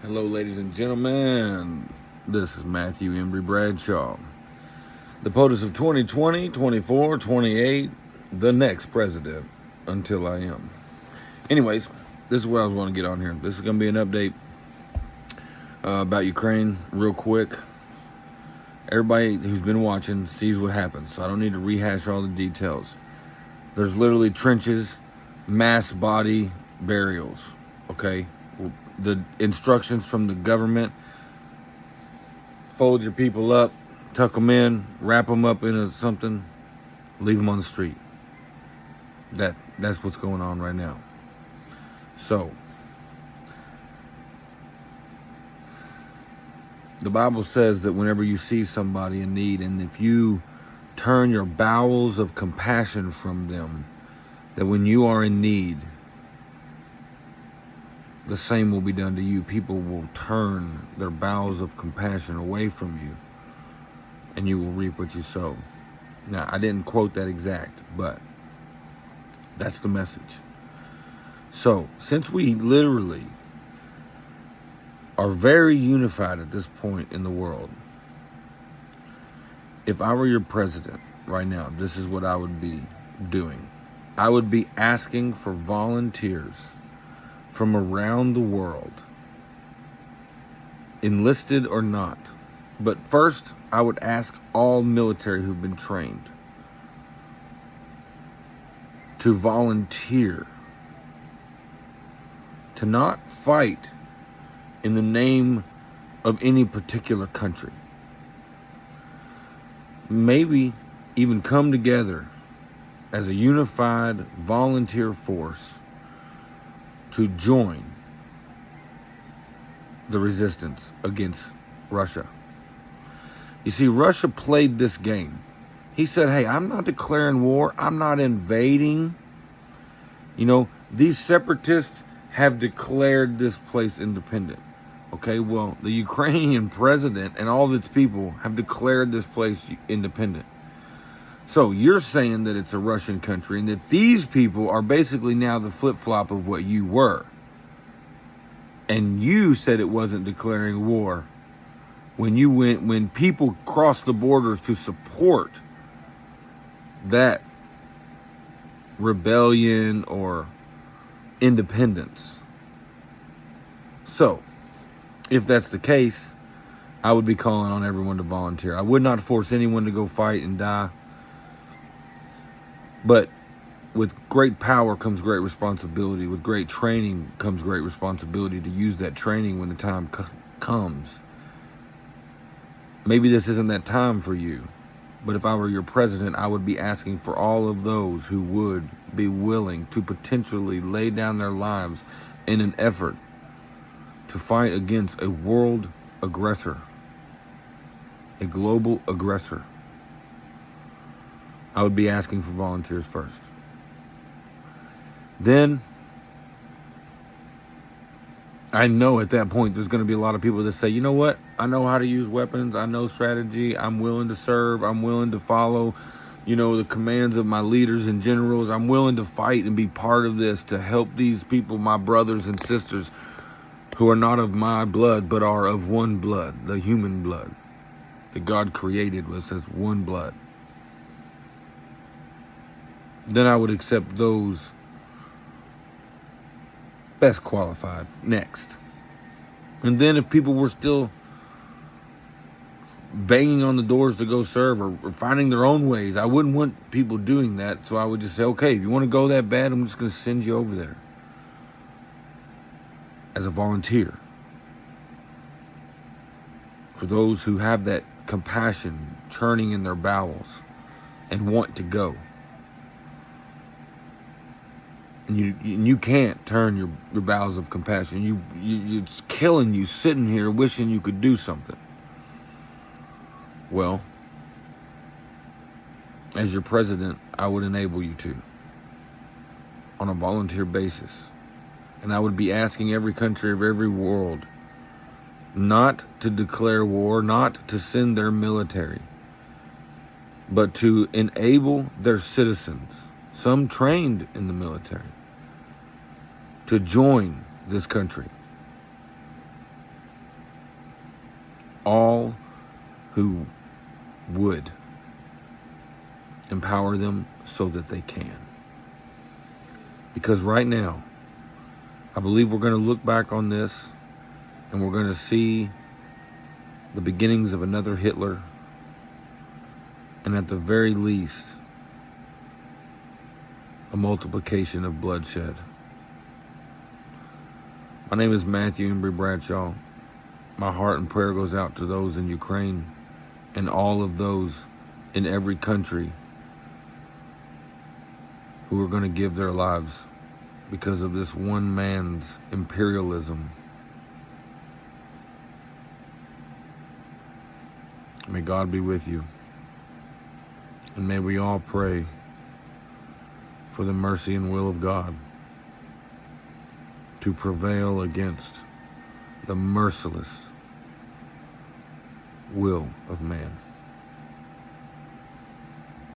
Hello, ladies and gentlemen. This is Matthew Embry Bradshaw, the POTUS of 2020, 24, 28, the next president until I am. Anyways, this is what I was going to get on here. This is going to be an update about Ukraine, real quick. Everybody who's been watching sees what happens, so I don't need to rehash all the details. There's literally trenches, mass body burials, okay? The instructions from the government: fold your people up, tuck them in, wrap them up in something, leave them on the street. That's what's going on right now. So the Bible says that whenever you see somebody in need, and if you turn your bowels of compassion from them, that when you are in need, the same will be done to you. People will turn their bowels of compassion away from you, and you will reap what you sow. Now, I didn't quote that exact, but that's the message. So, since we literally are very unified at this point in the world, if I were your president right now, this is what I would be doing. I would be asking for volunteers from around the world, enlisted or not. But first, I would ask all military who've been trained to volunteer, to not fight in the name of any particular country. Maybe even come together as a unified volunteer force to join the resistance against Russia. You see, Russia played this game. He said, hey, I'm not declaring war. I'm not invading. You know, these separatists have declared this place independent. Okay, well, the Ukrainian president and all of its people have declared this place independent. So you're saying that it's a Russian country and that these people are basically now the flip-flop of what you were. And you said it wasn't declaring war when people crossed the borders to support that rebellion or independence. So, if that's the case, I would be calling on everyone to volunteer. I would not force anyone to go fight and die. But with great power comes great responsibility. With great training comes great responsibility to use that training when the time comes. Maybe this isn't that time for you, but if I were your president, I would be asking for all of those who would be willing to potentially lay down their lives in an effort to fight against a world aggressor, a global aggressor. I would be asking for volunteers first. Then, I know at that point there's going to be a lot of people that say, you know what? I know how to use weapons. I know strategy. I'm willing to serve. I'm willing to follow, the commands of my leaders and generals. I'm willing to fight and be part of this to help these people, my brothers and sisters, who are not of my blood, but are of one blood, the human blood that God created was as one blood. Then I would accept those best qualified next. And then if people were still banging on the doors to go serve or finding their own ways, I wouldn't want people doing that. So I would just say, okay, if you want to go that bad, I'm just going to send you over there as a volunteer. For those who have that compassion churning in their bowels and want to go. And you can't turn your bowels of compassion. It's killing you sitting here wishing you could do something. Well, as your president, I would enable you to on a volunteer basis. And I would be asking every country of every world not to declare war, not to send their military, but to enable their citizens, some trained in the military, to join this country all who would empower them so that they can. Because right now, I believe we're going to look back on this and we're going to see the beginnings of another Hitler, and at the very least, a multiplication of bloodshed. My name is Matthew Embry Bradshaw. My heart and prayer goes out to those in Ukraine and all of those in every country who are going to give their lives because of this one man's imperialism. May God be with you. And may we all pray for the mercy and will of God to prevail against the merciless will of man.